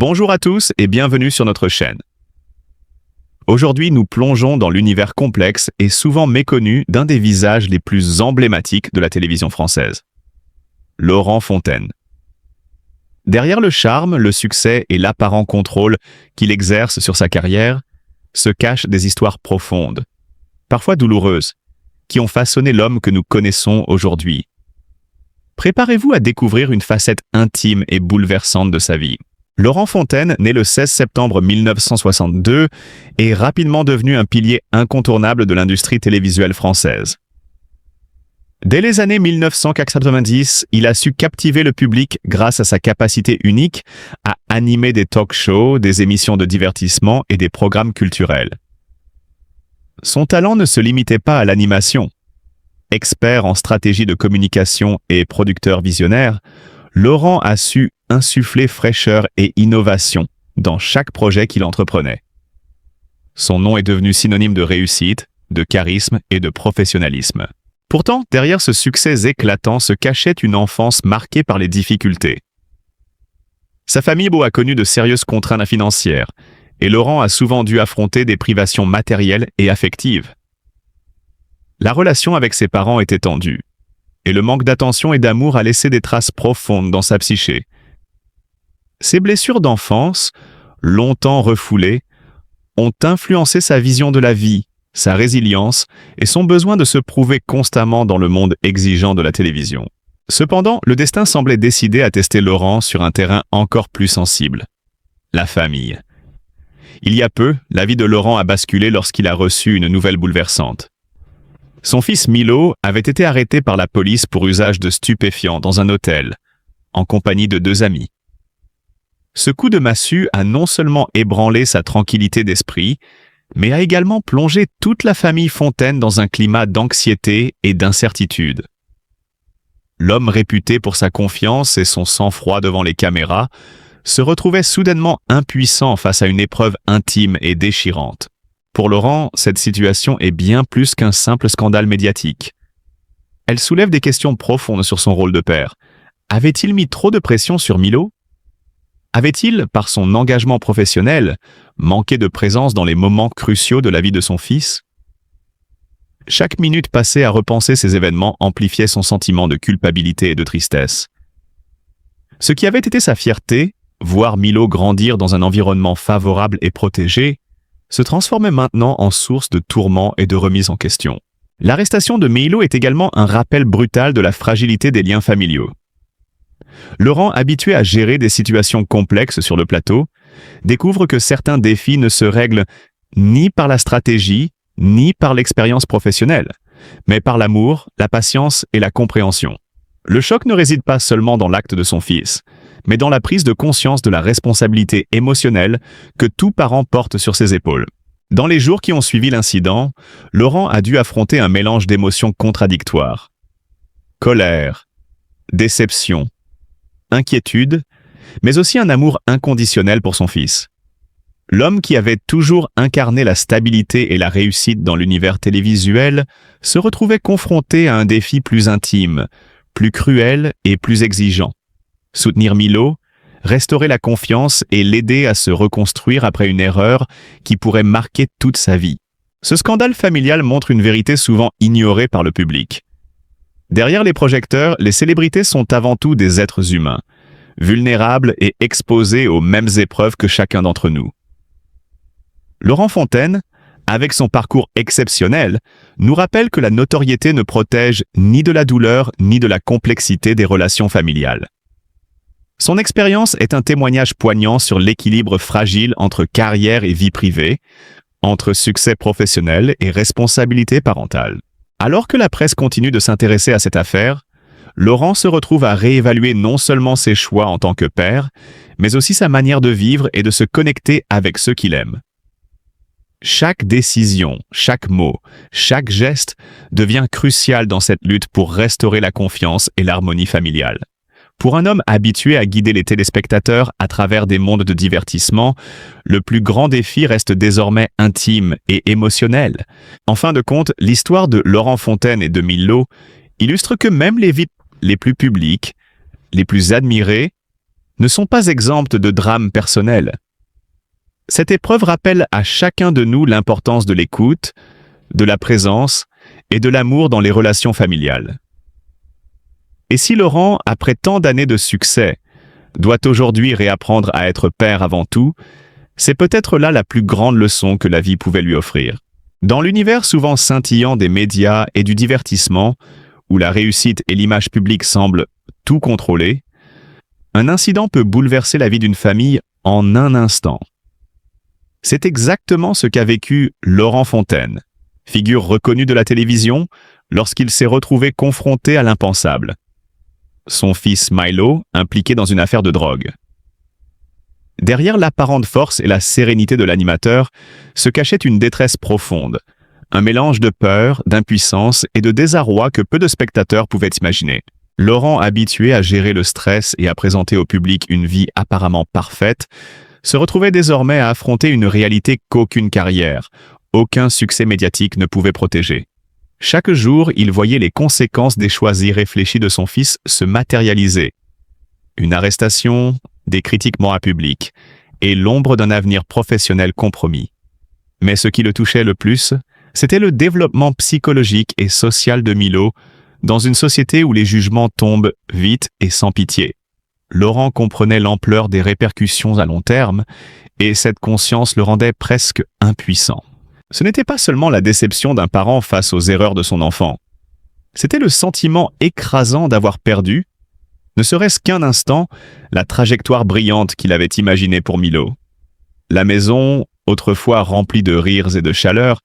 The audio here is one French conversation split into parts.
Bonjour à tous et bienvenue sur notre chaîne. Aujourd'hui, nous plongeons dans l'univers complexe et souvent méconnu d'un des visages les plus emblématiques de la télévision française. Laurent Fontaine. Derrière le charme, le succès et l'apparent contrôle qu'il exerce sur sa carrière, se cachent des histoires profondes, parfois douloureuses, qui ont façonné l'homme que nous connaissons aujourd'hui. Préparez-vous à découvrir une facette intime et bouleversante de sa vie. Laurent Fontaine, né le 16 septembre 1962, est rapidement devenu un pilier incontournable de l'industrie télévisuelle française. Dès les années 1990, il a su captiver le public grâce à sa capacité unique à animer des talk-shows, des émissions de divertissement et des programmes culturels. Son talent ne se limitait pas à l'animation. Expert en stratégie de communication et producteur visionnaire, Laurent a su insuffler fraîcheur et innovation dans chaque projet qu'il entreprenait. Son nom est devenu synonyme de réussite, de charisme et de professionnalisme. Pourtant, derrière ce succès éclatant se cachait une enfance marquée par les difficultés. Sa famille a connu de sérieuses contraintes financières, et Laurent a souvent dû affronter des privations matérielles et affectives. La relation avec ses parents était tendue, et le manque d'attention et d'amour a laissé des traces profondes dans sa psyché. Ces blessures d'enfance, longtemps refoulées, ont influencé sa vision de la vie, sa résilience et son besoin de se prouver constamment dans le monde exigeant de la télévision. Cependant, le destin semblait décidé à tester Laurent sur un terrain encore plus sensible, la famille. Il y a peu, la vie de Laurent a basculé lorsqu'il a reçu une nouvelle bouleversante. Son fils Milo avait été arrêté par la police pour usage de stupéfiants dans un hôtel, en compagnie de 2 amis. Ce coup de massue a non seulement ébranlé sa tranquillité d'esprit, mais a également plongé toute la famille Fontaine dans un climat d'anxiété et d'incertitude. L'homme réputé pour sa confiance et son sang-froid devant les caméras se retrouvait soudainement impuissant face à une épreuve intime et déchirante. Pour Laurent, cette situation est bien plus qu'un simple scandale médiatique. Elle soulève des questions profondes sur son rôle de père. Avait-il mis trop de pression sur Milo ? Avait-il, par son engagement professionnel, manqué de présence dans les moments cruciaux de la vie de son fils ? Chaque minute passée à repenser ces événements amplifiait son sentiment de culpabilité et de tristesse. Ce qui avait été sa fierté, voir Milo grandir dans un environnement favorable et protégé, se transformait maintenant en source de tourments et de remise en question. L'arrestation de Milo est également un rappel brutal de la fragilité des liens familiaux. Laurent, habitué à gérer des situations complexes sur le plateau, découvre que certains défis ne se règlent ni par la stratégie, ni par l'expérience professionnelle, mais par l'amour, la patience et la compréhension. Le choc ne réside pas seulement dans l'acte de son fils, mais dans la prise de conscience de la responsabilité émotionnelle que tout parent porte sur ses épaules. Dans les jours qui ont suivi l'incident, Laurent a dû affronter un mélange d'émotions contradictoires. Colère, déception, inquiétude, mais aussi un amour inconditionnel pour son fils. L'homme qui avait toujours incarné la stabilité et la réussite dans l'univers télévisuel se retrouvait confronté à un défi plus intime, plus cruel et plus exigeant. Soutenir Milo, restaurer la confiance et l'aider à se reconstruire après une erreur qui pourrait marquer toute sa vie. Ce scandale familial montre une vérité souvent ignorée par le public. Derrière les projecteurs, les célébrités sont avant tout des êtres humains, vulnérables et exposés aux mêmes épreuves que chacun d'entre nous. Laurent Fontaine, avec son parcours exceptionnel, nous rappelle que la notoriété ne protège ni de la douleur ni de la complexité des relations familiales. Son expérience est un témoignage poignant sur l'équilibre fragile entre carrière et vie privée, entre succès professionnel et responsabilité parentale. Alors que la presse continue de s'intéresser à cette affaire, Laurent se retrouve à réévaluer non seulement ses choix en tant que père, mais aussi sa manière de vivre et de se connecter avec ceux qu'il aime. Chaque décision, chaque mot, chaque geste devient crucial dans cette lutte pour restaurer la confiance et l'harmonie familiale. Pour un homme habitué à guider les téléspectateurs à travers des mondes de divertissement, le plus grand défi reste désormais intime et émotionnel. En fin de compte, l'histoire de Laurent Fontaine et de Milo illustre que même les vies les plus publiques, les plus admirées, ne sont pas exemptes de drames personnels. Cette épreuve rappelle à chacun de nous l'importance de l'écoute, de la présence et de l'amour dans les relations familiales. Et si Laurent, après tant d'années de succès, doit aujourd'hui réapprendre à être père avant tout, c'est peut-être là la plus grande leçon que la vie pouvait lui offrir. Dans l'univers souvent scintillant des médias et du divertissement, où la réussite et l'image publique semblent tout contrôler, un incident peut bouleverser la vie d'une famille en un instant. C'est exactement ce qu'a vécu Laurent Fontaine, figure reconnue de la télévision, lorsqu'il s'est retrouvé confronté à l'impensable. Son fils Milo impliqué dans une affaire de drogue. Derrière l'apparente force et la sérénité de l'animateur se cachait une détresse profonde, un mélange de peur, d'impuissance et de désarroi que peu de spectateurs pouvaient imaginer. Laurent, habitué à gérer le stress et à présenter au public une vie apparemment parfaite, se retrouvait désormais à affronter une réalité qu'aucune carrière, aucun succès médiatique ne pouvait protéger. Chaque jour, il voyait les conséquences des choix irréfléchis de son fils se matérialiser. Une arrestation, des critiques morales publiques et l'ombre d'un avenir professionnel compromis. Mais ce qui le touchait le plus, c'était le développement psychologique et social de Milo dans une société où les jugements tombent vite et sans pitié. Laurent comprenait l'ampleur des répercussions à long terme et cette conscience le rendait presque impuissant. Ce n'était pas seulement la déception d'un parent face aux erreurs de son enfant. C'était le sentiment écrasant d'avoir perdu, ne serait-ce qu'un instant, la trajectoire brillante qu'il avait imaginée pour Milo. La maison, autrefois remplie de rires et de chaleur,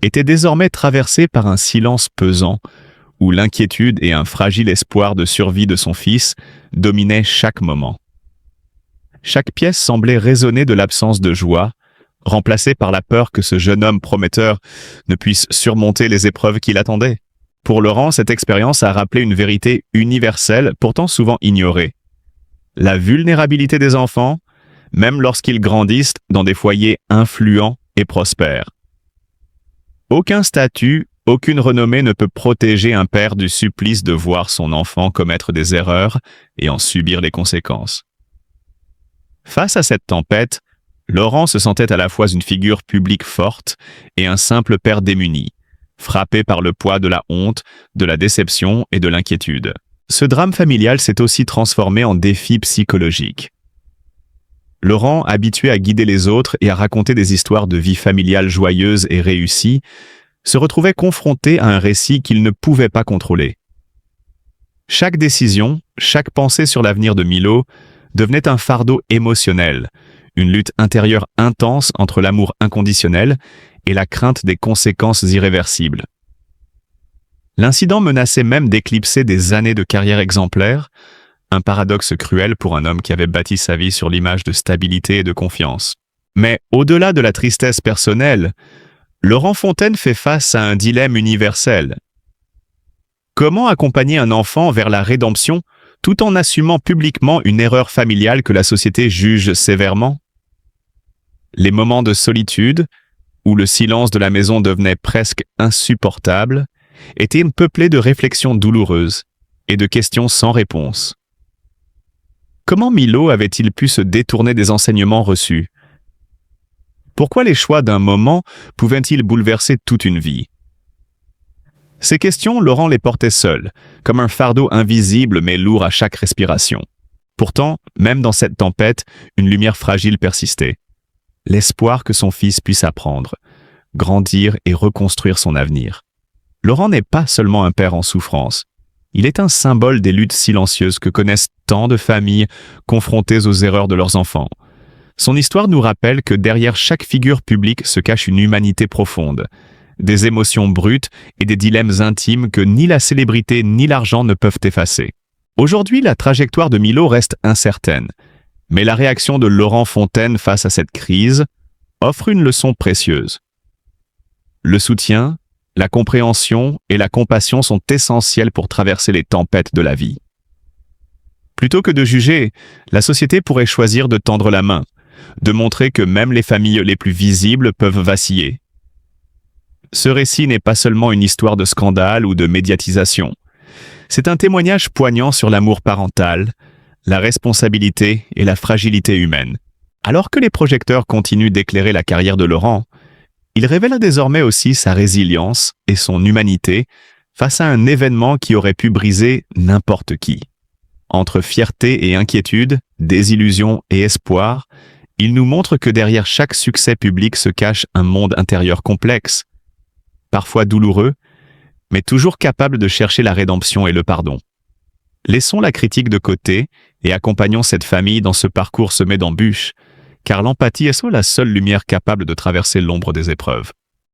était désormais traversée par un silence pesant, où l'inquiétude et un fragile espoir de survie de son fils dominaient chaque moment. Chaque pièce semblait résonner de l'absence de joie, remplacée par la peur que ce jeune homme prometteur ne puisse surmonter les épreuves qui l'attendaient. Pour Laurent, cette expérience a rappelé une vérité universelle, pourtant souvent ignorée. La vulnérabilité des enfants, même lorsqu'ils grandissent dans des foyers influents et prospères. Aucun statut, aucune renommée ne peut protéger un père du supplice de voir son enfant commettre des erreurs et en subir les conséquences. Face à cette tempête, Laurent se sentait à la fois une figure publique forte et un simple père démuni, frappé par le poids de la honte, de la déception et de l'inquiétude. Ce drame familial s'est aussi transformé en défi psychologique. Laurent, habitué à guider les autres et à raconter des histoires de vie familiale joyeuses et réussies, se retrouvait confronté à un récit qu'il ne pouvait pas contrôler. Chaque décision, chaque pensée sur l'avenir de Milo devenait un fardeau émotionnel, une lutte intérieure intense entre l'amour inconditionnel et la crainte des conséquences irréversibles. L'incident menaçait même d'éclipser des années de carrière exemplaire, un paradoxe cruel pour un homme qui avait bâti sa vie sur l'image de stabilité et de confiance. Mais au-delà de la tristesse personnelle, Laurent Fontaine fait face à un dilemme universel. Comment accompagner un enfant vers la rédemption tout en assumant publiquement une erreur familiale que la société juge sévèrement? Les moments de solitude, où le silence de la maison devenait presque insupportable, étaient peuplés de réflexions douloureuses et de questions sans réponse. Comment Milo avait-il pu se détourner des enseignements reçus? Pourquoi les choix d'un moment pouvaient-ils bouleverser toute une vie? Ces questions, Laurent les portait seul, comme un fardeau invisible mais lourd à chaque respiration. Pourtant, même dans cette tempête, une lumière fragile persistait. L'espoir que son fils puisse apprendre, grandir et reconstruire son avenir. Laurent n'est pas seulement un père en souffrance. Il est un symbole des luttes silencieuses que connaissent tant de familles confrontées aux erreurs de leurs enfants. Son histoire nous rappelle que derrière chaque figure publique se cache une humanité profonde, des émotions brutes et des dilemmes intimes que ni la célébrité ni l'argent ne peuvent effacer. Aujourd'hui, la trajectoire de Milo reste incertaine, mais la réaction de Laurent Fontaine face à cette crise offre une leçon précieuse. Le soutien, la compréhension et la compassion sont essentiels pour traverser les tempêtes de la vie. Plutôt que de juger, la société pourrait choisir de tendre la main, de montrer que même les familles les plus visibles peuvent vaciller. Ce récit n'est pas seulement une histoire de scandale ou de médiatisation. C'est un témoignage poignant sur l'amour parental, la responsabilité et la fragilité humaine. Alors que les projecteurs continuent d'éclairer la carrière de Laurent, il révèle désormais aussi sa résilience et son humanité face à un événement qui aurait pu briser n'importe qui. Entre fierté et inquiétude, désillusion et espoir, il nous montre que derrière chaque succès public se cache un monde intérieur complexe, parfois douloureux, mais toujours capable de chercher la rédemption et le pardon. Laissons la critique de côté et accompagnons cette famille dans ce parcours semé d'embûches, car l'empathie est la seule lumière capable de traverser l'ombre des épreuves.